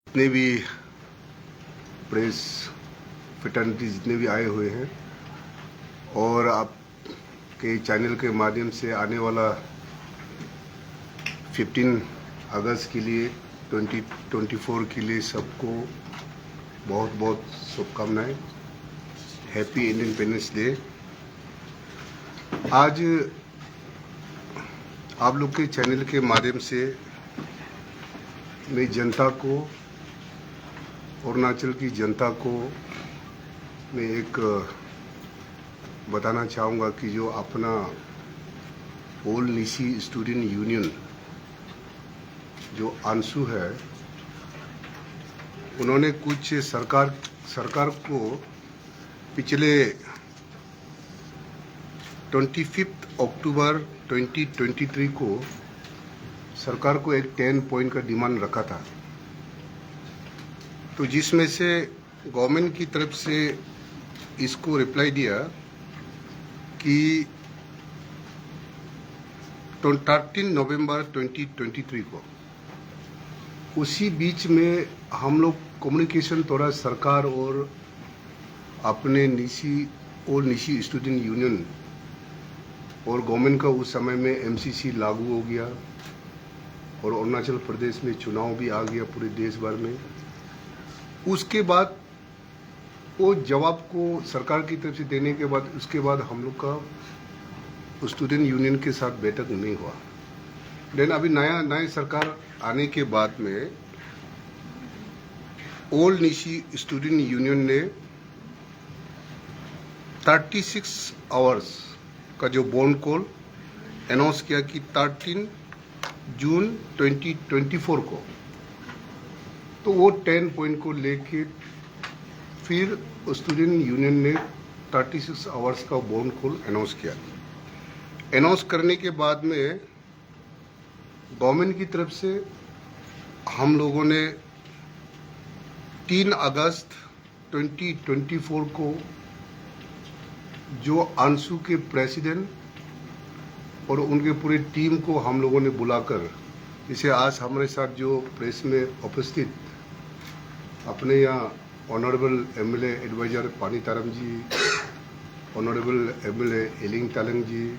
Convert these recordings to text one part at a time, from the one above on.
जितने भी press fraternity जितने भी आए हुए हैं और आपके चैनल के माध्यम से आने वाला 15 अगस्त के लिए 2024 के लिए सबको बहुत बहुत शुभकामनाएं। Happy independence day. आज आप लोग के चैनल के माध्यम से मैं जनता को, अरुणाचल की जनता को मैं एक बताना चाहूँगा कि जो अपना ओल्ड निशी स्टूडेंट यूनियन जो अंशु है, उन्होंने कुछ सरकार को पिछले 25 अक्टूबर 2023 को सरकार को एक 10 पॉइंट का डिमांड रखा था, तो जिसमें से गवर्नमेंट की तरफ से इसको रिप्लाई दिया कि 13 नवंबर 2023 को। उसी बीच में हम लोग कम्युनिकेशन थोड़ा सरकार और अपने निशी स्टूडेंट यूनियन और गवर्नमेंट का उस समय में एमसीसी लागू हो गया और अरुणाचल प्रदेश में चुनाव भी आ गया पूरे देश भर में। उसके बाद वो जवाब को सरकार की तरफ से देने के बाद उसके बाद हम लोग का स्टूडेंट यूनियन के साथ बैठक नहीं हुआ। लेकिन अभी नई सरकार आने के बाद में ओल्ड निशी स्टूडेंट यूनियन ने 36 आवर्स का जो बॉन्ड कॉल अनाउंस किया कि 13 जून 2024 को, तो वो 10 पॉइंट को लेके फिर स्टूडेंट यूनियन ने 36 आवर्स का बॉन्ड कॉल अनाउंस किया। अनाउंस करने के बाद में गवर्नमेंट की तरफ से हम लोगों ने 3 अगस्त 2024 को जो अंशु के प्रेसिडेंट और उनके पूरे टीम को हम लोगों ने बुलाकर, जैसे आज हमारे साथ जो प्रेस में उपस्थित अपने यहाँ ऑनरेबल एमएलए एडवाइजर पानी तारम जी, ऑनरेबल एमएलए एलिंग तालंग जी,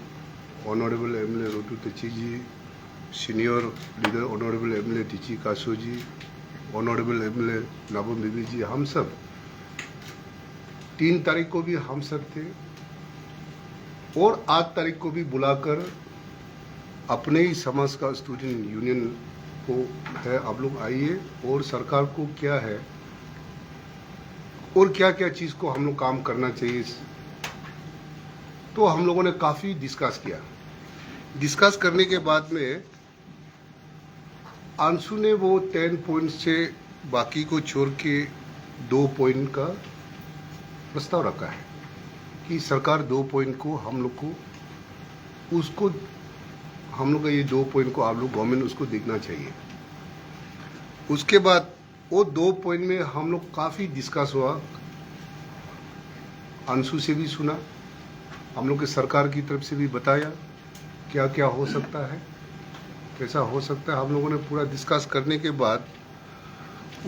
ऑनरेबल एमएलए रोटू तची जी, सीनियर लीडर ऑनरेबल एमएलए टीची कासो जी, ऑनरेबल एमएलए नाबम बीबी जी, हम सब 3 तारीख को भी हम सब थे और 8 तारीख को भी बुलाकर अपने ही समाज का स्टूडेंट यूनियन को है, आप लोग आइए और सरकार को क्या है और क्या क्या चीज़ को हम लोग काम करना चाहिए। तो हम लोगों ने काफ़ी डिस्कस किया। डिस्कस करने के बाद में अंशु ने वो 10 पॉइंट से बाकी को छोड़ के 2 पॉइंट का प्रस्ताव रखा है कि सरकार 2 पॉइंट को हम लोग को उसको हम लोग का ये 2 पॉइंट को आप लोग गवर्नमेंट उसको देखना चाहिए। उसके बाद वो 2 पॉइंट में हम लोग काफ़ी डिस्कस हुआ, अंशु से भी सुना, हम लोग के सरकार की तरफ से भी बताया क्या क्या हो सकता है, कैसा हो सकता है। हम लोगों ने पूरा डिस्कस करने के बाद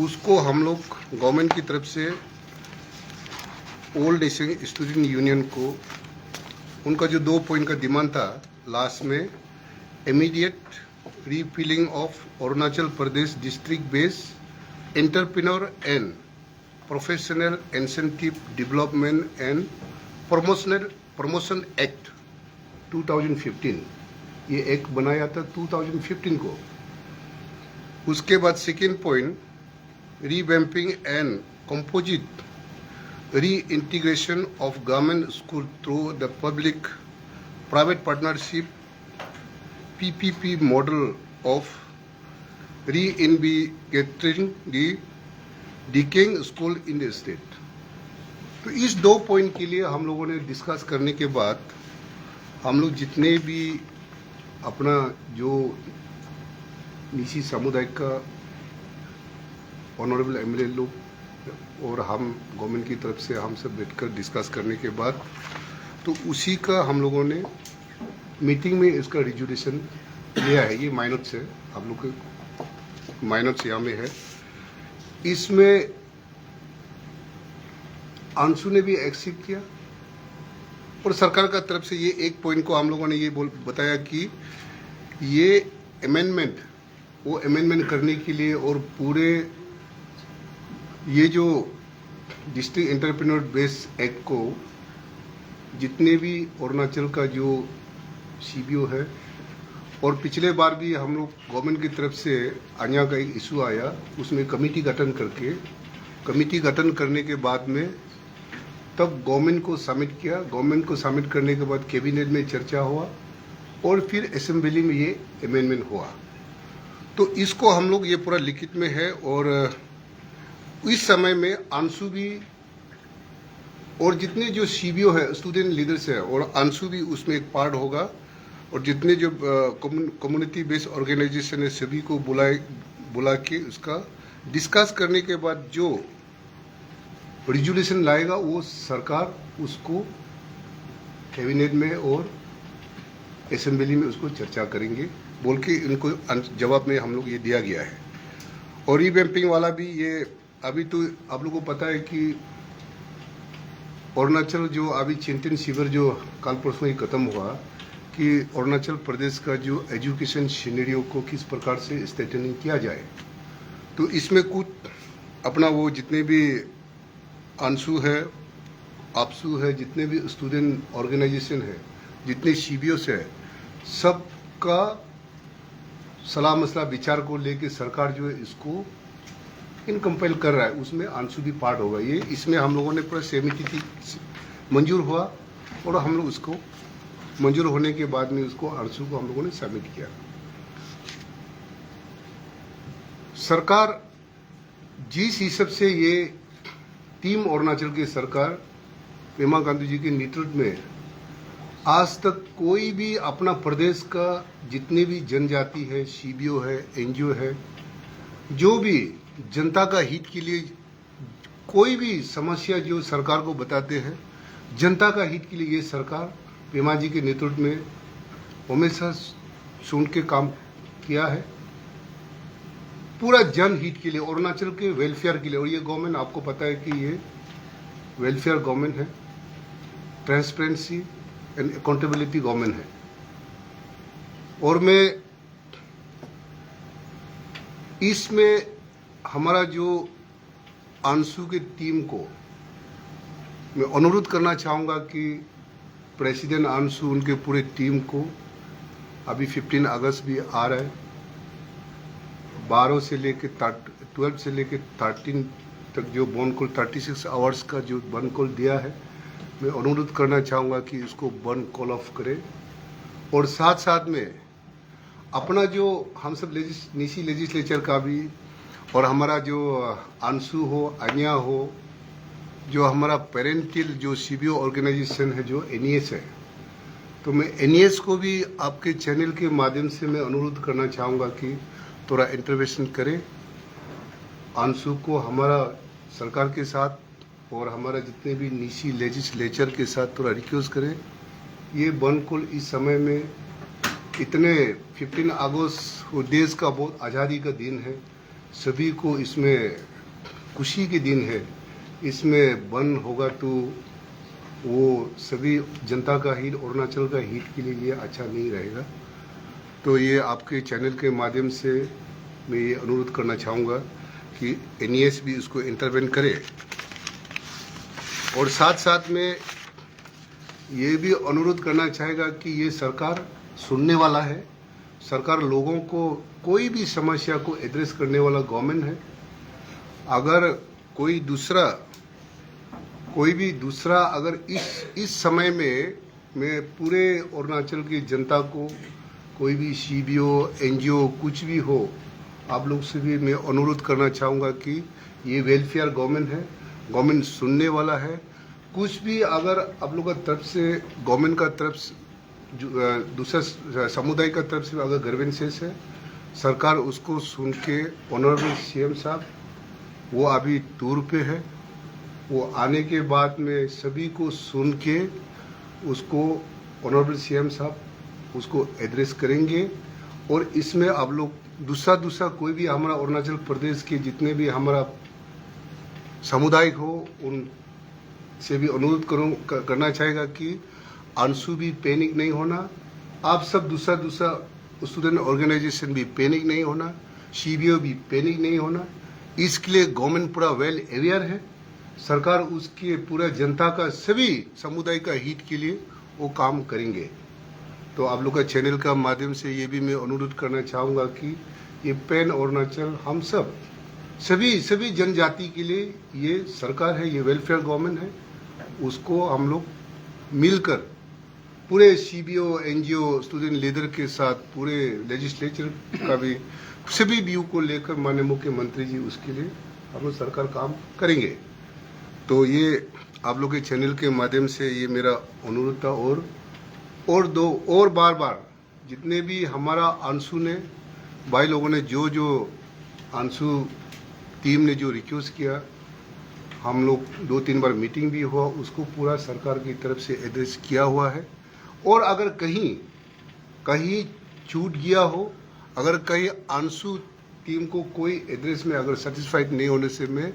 उसको हम लोग गवर्नमेंट की तरफ से ओल्ड नेशन स्टूडेंट यूनियन को उनका जो 2 पॉइंट का डिमांड था लास्ट में, immediate refilling of Arunachal Pradesh district based entrepreneur and professional incentive development and promotion act 2015, ये एक्ट बनाया था 2015 को। उसके बाद second point revamping and composite reintegration of government school through the public private partnership PPP model of reinvigorating the decaying school in the state। तो इस 2 point के लिए हम लोगों ने डिस्कस करने के बाद हम लोग जितने भी अपना जो निशी समुदाय का ऑनरेबल एमएलए लोग और हम गवर्नमेंट की तरफ से हम सब बैठकर डिस्कस करने के बाद तो उसी का हम लोगों ने मीटिंग में इसका रिजोल्यूशन लिया है। ये माइनोट्स है, आप लोग के माइनोट्स यहाँ में है इसमें आंसू ने भी एक्सेप्ट किया और सरकार का तरफ से ये एक पॉइंट को हम लोगों ने ये बताया कि ये अमेंडमेंट वो अमेंडमेंट करने के लिए और पूरे ये जो डिस्ट्रिक्ट एंटरप्रेन्योर बेस एक्ट को जितने भी अरुणाचल का जो सीबीओ है और पिछले बार भी हम लोग गवर्नमेंट की तरफ से अन्य का एक इशू आया, उसमें कमेटी गठन करने के बाद में तब गवर्नमेंट को सबमिट किया। गवर्नमेंट को सबमिट करने के बाद कैबिनेट में चर्चा हुआ और फिर असेंबली में ये अमेंडमेंट हुआ। तो इसको हम लोग ये पूरा लिखित में है और इस समय में आंसू भी और जितने जो सीबीओ है स्टूडेंट लीडर्स है और आंसू भी उसमें एक पार्ट होगा और जितने जो कम्युनिटी बेस्ड ऑर्गेनाइजेशन है सभी को बुला के उसका डिस्कस करने के बाद जो रिजोल्यूशन लाएगा वो सरकार उसको कैबिनेट में और असेंबली में उसको चर्चा करेंगे बोल के इनको जवाब में हम लोग ये दिया गया है। और रीवैम्पिंग वाला भी ये अभी तो आप लोगों को पता है कि अरुणाचल जो अभी चिंतन शिविर जो कल परसों ही खत्म हुआ कि अरुणाचल प्रदेश का जो एजुकेशन सिनेरियो को किस प्रकार से स्ट्रेटनिंग किया जाए। तो इसमें कुछ अपना वो जितने भी आंसू है आपसू है जितने भी स्टूडेंट ऑर्गेनाइजेशन है जितने सीबीओस है सबका सलाह मसला विचार को लेके सरकार जो है इसको इनकम्पेल कर रहा है, उसमें आंसू भी पार्ट होगा। ये इसमें हम लोगों ने पूरा सहमति थी, मंजूर हुआ और हम लोग उसको मंजूर होने के बाद में उसको आंसू को हम लोगों ने सबमिट किया। सरकार जिस हिसाब से ये टीम अरुणाचल की सरकार पेमा गांधी जी के नेतृत्व में आज तक कोई भी अपना प्रदेश का जितने भी जनजाति है सीबीओ है एनजीओ है जो भी जनता का हित के लिए कोई भी समस्या जो सरकार को बताते हैं जनता का हित के लिए ये सरकार पेमा जी के नेतृत्व में हमेशा सुन के काम किया है पूरा जनहित के लिए अरुणाचल के वेलफेयर के लिए। और ये गवर्नमेंट आपको पता है कि ये वेलफेयर गवर्नमेंट है, ट्रांसपेरेंसी एंड अकाउंटेबिलिटी गवर्नमेंट है। और मैं इसमें हमारा जो आंसू की टीम को मैं अनुरोध करना चाहूँगा कि प्रेसिडेंट आंसू उनके पूरे टीम को अभी 15 अगस्त भी आ रहा है, 12 से लेके 12 से लेके 13 तक जो बॉन कॉल 36 आवर्स का जो बर्न कॉल दिया है, मैं अनुरोध करना चाहूँगा कि इसको बर्न कॉल ऑफ करें। और साथ साथ में अपना जो हम सब निशी लेजिस्लेचर का भी और हमारा जो आंसू हो अन्या हो जो हमारा पेरेंटल जो सीबीओ ऑर्गेनाइजेशन है जो एनईएस है, तो मैं एनईएस को भी आपके चैनल के माध्यम से मैं अनुरोध करना चाहूँगा कि थोड़ा इंटरवेंशन करें आंसू को हमारा सरकार के साथ और हमारा जितने भी निशी लेजिस्लेचर के साथ थोड़ा रिक्वेस्ट करें। ये बर्न कॉल इस समय में इतने 15 अगस्त वो देश का बहुत आज़ादी का दिन है, सभी को इसमें खुशी के दिन है, इसमें बंद होगा तो वो सभी जनता का हित अरुणाचल का हित के लिए ये अच्छा नहीं रहेगा। तो ये आपके चैनल के माध्यम से मैं ये अनुरोध करना चाहूँगा कि एनईएस भी इसको इंटरवेन करे। और साथ साथ में ये भी अनुरोध करना चाहेगा कि ये सरकार सुनने वाला है, सरकार लोगों को कोई भी समस्या को एड्रेस करने वाला गवर्नमेंट है। अगर कोई भी दूसरा अगर इस समय में मैं पूरे अरुणाचल की जनता को कोई भी सीबीओ एनजीओ कुछ भी हो, आप लोग से भी मैं अनुरोध करना चाहूँगा कि ये वेलफेयर गवर्नमेंट है, गवर्नमेंट सुनने वाला है। कुछ भी अगर आप लोग का तरफ से गवर्नमेंट का तरफ से दूसरा समुदाय का तरफ से अगर ग्रीवेंसेस है, सरकार उसको सुन के ऑनरेबल सीएम साहब वो अभी टूर पे है, वो आने के बाद में सभी को सुन के उसको ऑनरेबल सीएम साहब उसको एड्रेस करेंगे। और इसमें आप लोग दूसरा कोई भी हमारा अरुणाचल प्रदेश के जितने भी हमारा सामुदायिक हो उनसे भी अनुरोध करना चाहेगा कि अंशु भी पैनिक नहीं होना, आप सब दूसरा स्टूडेंट ऑर्गेनाइजेशन भी पैनिक नहीं होना, सीबीओ भी पैनिक नहीं होना। इसके लिए गवर्नमेंट पूरा वेल अवेयर है, सरकार उसके पूरा जनता का सभी समुदाय का हित के लिए वो काम करेंगे। तो आप लोग का चैनल का माध्यम से ये भी मैं अनुरोध करना चाहूँगा कि ये पैन अरुणाचल हम सब सभी जनजाति के लिए ये सरकार है, ये वेलफेयर गवर्नमेंट है, उसको हम लोग मिलकर पूरे सीबीओ एनजीओ स्टूडेंट लीडर के साथ पूरे लेजिस्लेचर का भी सभी व्यू को लेकर माननीय मुख्यमंत्री जी उसके लिए हम लोग सरकार काम करेंगे। तो ये आप लोग के चैनल के माध्यम से ये मेरा अनुरोध था। और बार जितने भी हमारा अंशु ने भाई लोगों ने जो अंशु टीम ने जो रिक्वेस्ट किया, हम लोग 2-3 बार मीटिंग भी हुआ, उसको पूरा सरकार की तरफ से एड्रेस किया हुआ है। और अगर कहीं छूट गया हो, अगर कहीं अंशु टीम को कोई एड्रेस में अगर सेटिस्फाइड नहीं होने से मैं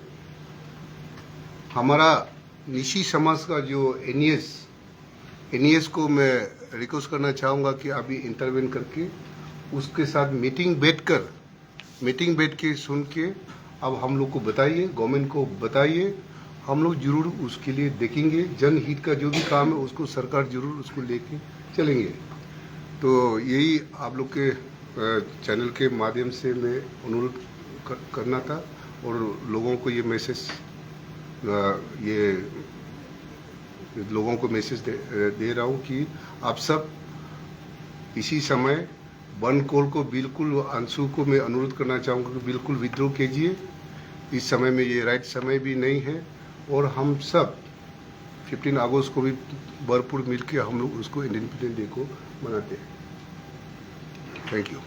हमारा निशी समाज का जो एनईएस को मैं रिक्वेस्ट करना चाहूँगा कि अभी इंटरवेन करके उसके साथ मीटिंग बैठ के सुन के अब हम लोग को बताइए, गवर्नमेंट को बताइए, हम लोग जरूर उसके लिए देखेंगे। जनहित का जो भी काम है उसको सरकार जरूर उसको लेके चलेंगे। तो यही आप लोग के चैनल के माध्यम से मैं अनुरोध करना था और लोगों को ये मैसेज लोगों को मैसेज दे रहा हूँ कि आप सब इसी समय वन कोल को बिल्कुल, अंशु को मैं अनुरोध करना चाहूँगा कि बिल्कुल विद्रोह कीजिए। इस समय में ये राइट समय भी नहीं है और हम सब 15 अगस्त को भी भरपूर मिलकर हम लोग उसको इंडिपेंडेंस डे को मनाते हैं। Thank you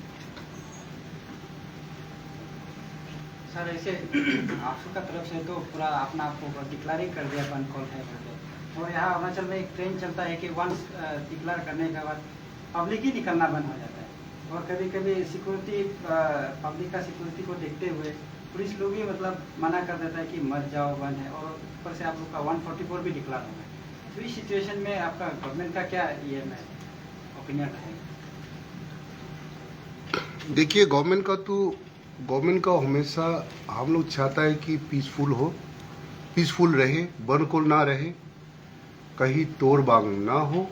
sir. ऐसे आपका तरफ से तो पूरा अपना आपको डिक्लेयरिंग कर दिया वन कॉल है करके, और यहाँ अरुणाचल में एक ट्रेंड चलता है कि वंस डिक्लेयर करने के बाद पब्लिक ही निकलना बंद हो जाता है, और कभी कभी सिक्योरिटी पब्लिक का सिक्योरिटी को देखते हुए पुलिस लोग ही मतलब मना कर देता है कि मत जाओ, बंद है, और ऊपर से आप लोग का 144 भी डिक्लेयर हो गया। तो इस सिचुएशन में आपका गवर्नमेंट का क्या ये ओपिनियन है? देखिए, गवर्नमेंट का हमेशा हम लोग चाहता है कि पीसफुल रहे, बनकोल ना रहे, कहीं तोड़ बांग ना हो,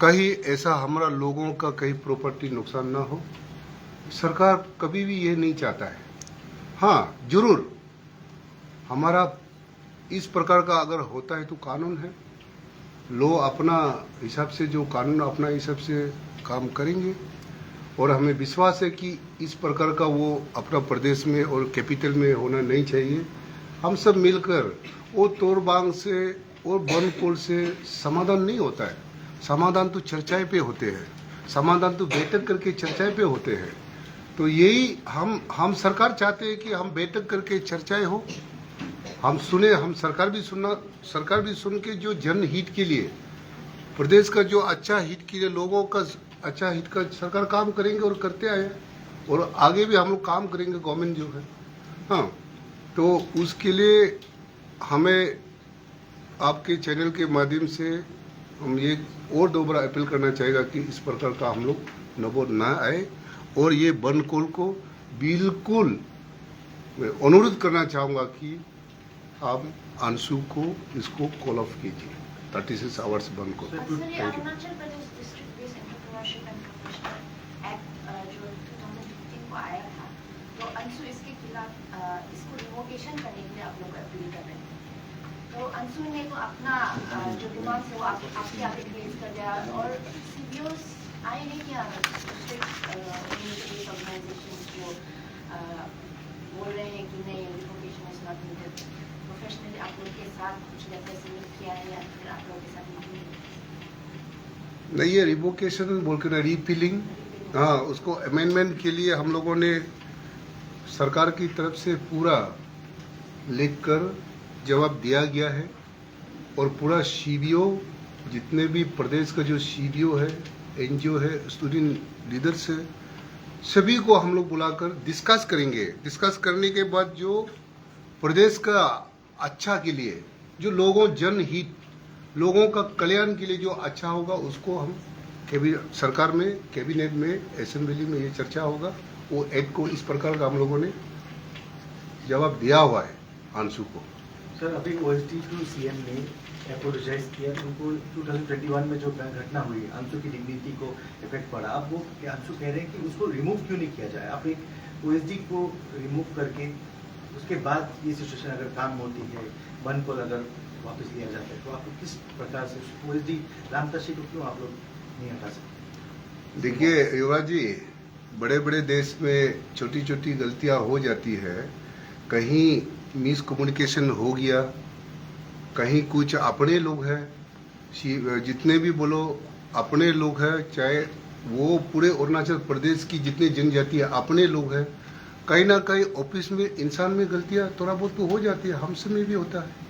कहीं ऐसा हमारा लोगों का कहीं प्रॉपर्टी नुकसान ना हो। सरकार कभी भी ये नहीं चाहता है। हाँ, जरूर हमारा इस प्रकार का अगर होता है तो कानून है, लोग अपना हिसाब से जो कानून अपना हिसाब से काम करेंगे, और हमें विश्वास है कि इस प्रकार का वो अपना प्रदेश में और कैपिटल में होना नहीं चाहिए। हम सब मिलकर वो तोड़ बांग से और बनकोल से समाधान नहीं होता है। समाधान तो चर्चाएं पे होते हैं, समाधान तो बैठक करके चर्चाएं पे होते हैं। तो यही हम सरकार चाहते हैं कि हम बैठक करके चर्चाएं हो, हम सुने, हम सरकार भी सुन के जो जनहित के लिए, प्रदेश का जो अच्छा हित के लिए, लोगों का अच्छा हित का सरकार काम करेंगे और करते आए, और आगे भी हम लोग काम करेंगे गवर्नमेंट जो है। हाँ, तो उसके लिए हमें आपके चैनल के माध्यम से हम ये और दोबारा अपील करना चाहेगा कि इस प्रकार का हम लोग नबोध ना आए, और ये बनकोल को बिल्कुल मैं अनुरोध करना चाहूँगा कि आप अंशु को इसको कॉल ऑफ कीजिए 36 आवर्स बनकोल। Thank you. तो अंशु इसके खिलाफ इसको रिवोकेशन करने के लिए आप लोग अपील कर रहे हैं। तो अंशु ने तो अपना जो डिमांड है वो आपके आगे रिलीज कर दिया, और सीबीओस आए नहीं क्या ऑर्गेनाइजेशन जो बोल रहे हैं कि नहीं revocation is not needed. Professionally आप लोग के साथ कुछ जैसे किया है या फिर आप लोगों के साथ नहीं, ये रिवोकेशन बोल के ना रीफिलिंग, हाँ, उसको अमेंडमेंट के लिए हम लोगों ने सरकार की तरफ से पूरा लिखकर जवाब दिया गया है, और पूरा सीबीओ जितने भी प्रदेश का जो सीबीओ है, एनजीओ है, स्टूडेंट लीडर्स है, सभी को हम लोग बुलाकर डिस्कस करेंगे। डिस्कस करने के बाद जो प्रदेश का अच्छा के लिए, जो लोगों जनहित, लोगों का कल्याण के लिए जो अच्छा होगा उसको हम सरकार में, कैबिनेट में, असेंबली में ये चर्चा होगा। वो एक्ट को इस प्रकार का हम लोगों ने जवाब दिया हुआ है आंसू को। सर, अभी ओएसडी टू सीएम ने अपोलोजाइज किया, उनको 2021 में जो घटना हुई, आंसू की डिग्निटी को इफेक्ट पड़ा। अब वो आंसू कह रहे हैं कि उसको रिमूव क्यों नहीं किया जाए। आप एक ओएसडी को रिमूव करके उसके बाद ये सिचुएशन अगर काम होती है, वन को अगर वापस लिया जाता है, तो आपको किस प्रकार से ओएसडी रामताशी को क्यों आप लोग नहीं हटा सकते? देखिए युवराज जी, बड़े बड़े देश में छोटी छोटी गलतियां हो जाती है। कहीं मिस कम्युनिकेशन हो गया, कहीं कुछ अपने लोग हैं, जितने भी बोलो अपने लोग हैं, चाहे वो पूरे अरुणाचल प्रदेश की जितनी जनजातियां अपने लोग हैं। कहीं ना कहीं ऑफिस में इंसान में गलतियां थोड़ा बहुत तो हो जाती है, हमसे में भी होता है।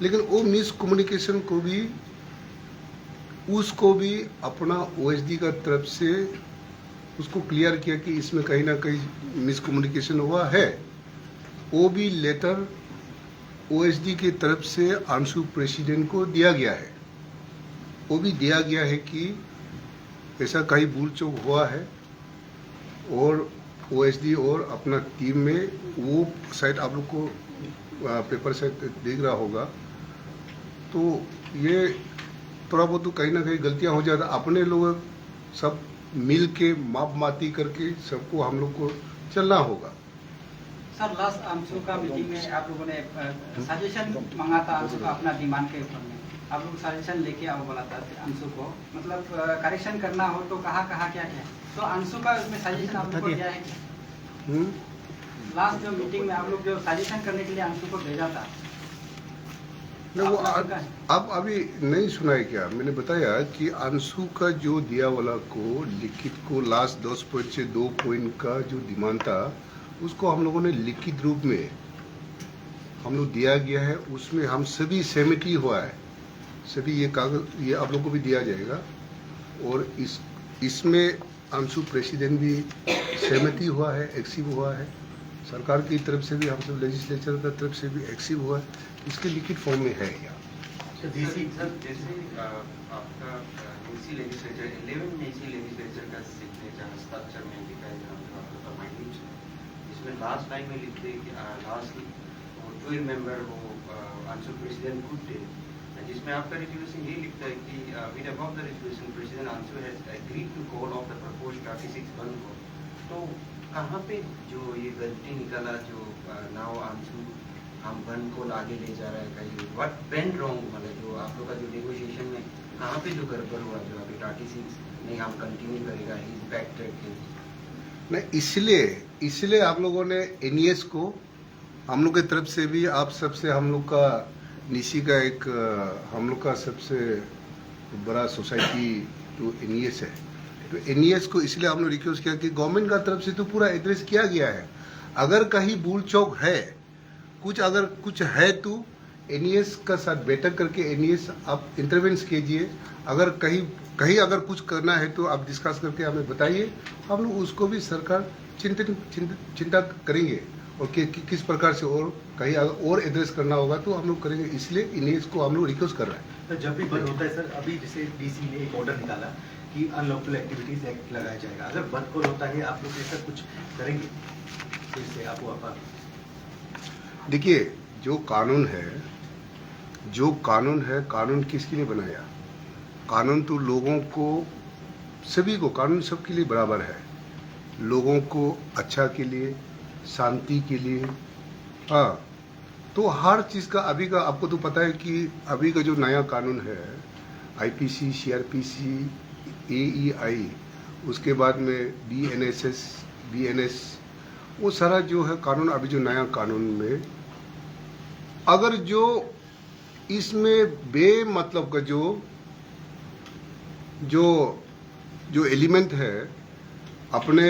लेकिन वो मिस कम्युनिकेशन को भी, उसको भी अपना ओएसडी का तरफ से उसको क्लियर किया कि इसमें कहीं ना कहीं मिस कम्युनिकेशन हुआ है। वो भी लेटर ओएसडी की तरफ से आंसू प्रेसिडेंट को दिया गया है। वो भी दिया गया है कि ऐसा कहीं भूल चूक हुआ है, और ओएसडी और अपना टीम में वो शायद आप लोग को पेपर शायद दिख रहा होगा। तो ये थोड़ा बहुत तो कहीं ना कहीं गलतियां हो जाता, अपने लोग सब मिल के माप माती करके सबको हम लोग को चलना होगा। सर, लास्ट आंसू का मीटिंग में आप लोगों ने सजेशन मांगा था आंसू का अपना डिमांड के ऊपर में। आप लोग सजेशन लेके आओ बोला था आंसू को, मतलब करेक्शन करना हो तो कहाँ क्या क्या, तो आंसू का उसमें सजेशन आप लोग को दिया है क्या? लास्ट जो मीटिंग में आप लोग जो सजेशन करने के लिए आंसू को भेजा था, नहीं वो आप अभी नहीं सुना है क्या? मैंने बताया कि आंसू का जो दिया वाला को लिखित को लास्ट 10 पॉइंट से 2 पॉइंट का जो डिमांड था, उसको हम लोगों ने लिखित रूप में हम लोग दिया गया है। उसमें हम सभी सहमति हुआ है, सभी ये कागज ये आप लोग को भी दिया जाएगा। और इसमें आंसू प्रेसिडेंट भी सहमति हुआ है, एक्सिव हुआ है। सरकार की तरफ से भी, हम सब लेजिस्लेचर की तरफ से भी एक्सिव हुआ है। इसके लिखित फॉर्म में है यहाँ। जैसे आपका नीसी लेजिस्लेचर 11 नीसी लेजिस्लेचर का सिग्नेचर हस्ताक्षर में दिखाई दे रहा है माइन्यूट, इसमें लास्ट टाइम में लिखते हैं कि लास्ट 12 मेंबर वो आंसू प्रेसिडेंट कुड डे, जिसमें आपका रेजोल्यूशन ये लिखता है कि with above the resolution president आंसू has agreed to call off the proposed 36 one को। तो कहाँ पे जो ये गलती निकाला, जो नाउ आंसू हम वन को आगे ले जा रहा है, कहीं व्हाट वेंट रॉन्ग, मतलब जो आप लोग का जो नेगोशिएशन में कहाँ पे जो गड़बड़ हुआ, जो अभी 36 नहीं हम कंटिन्यू करेगा, इज बैक ट्रैकिंग नहीं, इसलिए आप लोगों ने एनईएस को, हम लोग की तरफ से भी, आप सबसे, हम लोग का निशी का एक हम लोग का सबसे बड़ा सोसाइटी तो एनईएस है। तो एनईएस को इसलिए हम लोग रिक्वेस्ट किया कि गवर्नमेंट का तरफ से तो पूरा एड्रेस किया गया है। अगर कहीं भूल चौक है, अगर कुछ है तो एनईएस का साथ बैठक करके एनईएस आप इंटरवेंस कीजिए। अगर कहीं अगर कुछ करना है तो आप डिस्कस करके हमें बताइए, हम लोग उसको भी सरकार चिंता करेंगे, और किस प्रकार से और कहीं और एड्रेस करना होगा तो हम लोग करेंगे। इसलिए एनईएस को हम लोग रिक्वेस्ट कर रहे हैं। तो जब भी बंद होता है सर, अभी जैसे डीसी ने एक ऑर्डर निकाला कि अनलॉफुल एक्टिविटीज एक्ट लगाया जाएगा, अगर बंद कॉल होता है आप लोग ऐसा कुछ करेंगे फिर से? आपको देखिए, जो कानून है, कानून किसके लिए बनाया? कानून तो लोगों को, सभी को, कानून सबके लिए बराबर है। लोगों को अच्छा के लिए, शांति के लिए, हाँ। तो हर चीज़ का अभी का आपको तो पता है कि अभी का जो नया कानून है, आईपीसी, सीआरपीसी, एईआई, उसके बाद में बीएनएस, वो सारा जो है कानून, अभी जो नया कानून में अगर जो इसमें बेमतलब का जो एलिमेंट है, अपने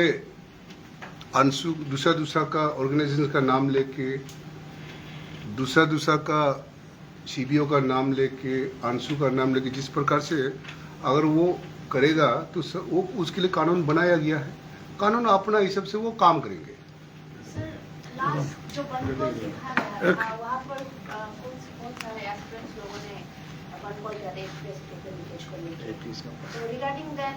अंशु दूसरा का ऑर्गेनाइजेशन का नाम लेके, दूसरा का सीबीओ का नाम लेके, अंशु का नाम लेके, जिस प्रकार से अगर वो करेगा तो वो उसके लिए कानून बनाया गया है। कानून अपना हिसाब से वो काम करेंगे। सर, लास्ट जो बंद कॉल दिखा रहा था वहाँ पर बहुत सारे एस्पिरेंट्स लोगों ने बंद कॉल किया था एक्सप्रेस पेपर लीकेज को लेकर। तो रिगार्डिंग दैट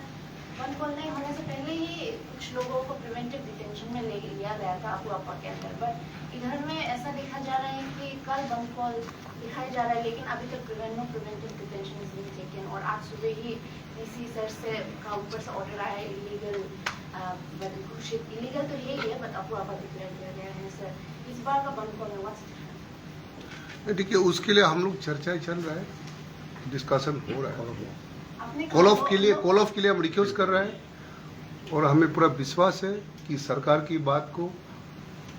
बंद कॉल नहीं होने से पहले ही कुछ लोगों को प्रिवेंटिव डिटेंशन में ले लिया गया था अपुआपा के अंदर, बट इधर में ऐसा देखा जा रहा है कि कल बंद कॉल दिखाया जा रहा है लेकिन अभी तक preventive detention is being taken. और आज सुबह ही डीसी सर से का ऊपर से ऑर्डर आया है इलीगल, इलीगल तो यही है बट अपुआपा डिक्लेयर किया गया है। सर इस बार का बंद कॉल में व्हाट्स देखिए उसके लिए हम लोग चर्चा चल रहा है, डिस्कशन हो रहा है। आपने कॉल ऑफ के लिए हम रिक्वेस्ट कर रहे हैं और हमें पूरा विश्वास है कि सरकार की बात को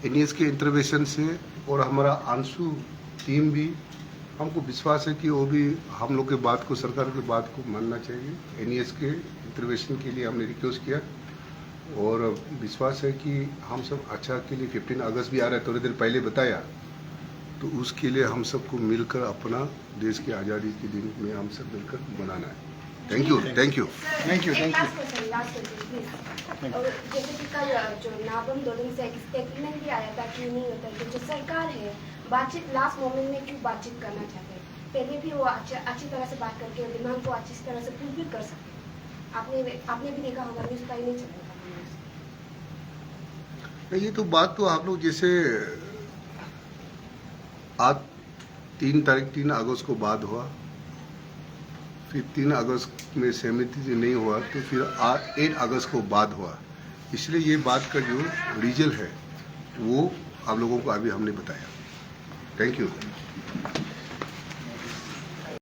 एनईएस के इंटरवेंशन से और हमारा आंसू टीम भी, हमको विश्वास है कि वो भी हम लोग के बात को, सरकार की बात को मानना चाहिए। एनईएस के इंटरवेंशन के लिए हमने रिक्वेस्ट किया और विश्वास है कि हम सब अच्छा के लिए 15 अगस्त भी आ रहा है, थोड़ी देर पहले बताया, तो उसके लिए हम सबको मिलकर अपना देश की आज़ादी के दिन में हम सब मिलकर मनाना है। Thank you. Thank you. Last question please. और जैसे कि कल जो नाबम दोलन से एक स्टेटमेंट भी आया था कि नहीं होता कि जो सरकार है बातचीत लास्ट मोमेंट में क्यों बातचीत करना चाहते हैं, पहले भी वो अच्छी तरह से बात करके डिमांड को अच्छी तरह से फुलफिल कर सकते। आपने भी देखा होगा न्यूज़ का ही नहीं चलेगा। ये तो बात तो आप लोग जैसे आज 3 अगस्त को बाद हुआ, फिर 3 अगस्त में सहमति नहीं हुआ तो फिर 8 अगस्त को बाद हुआ, इसलिए ये बात का जो रीजन है वो आप लोगों को अभी हमने बताया। Thank you.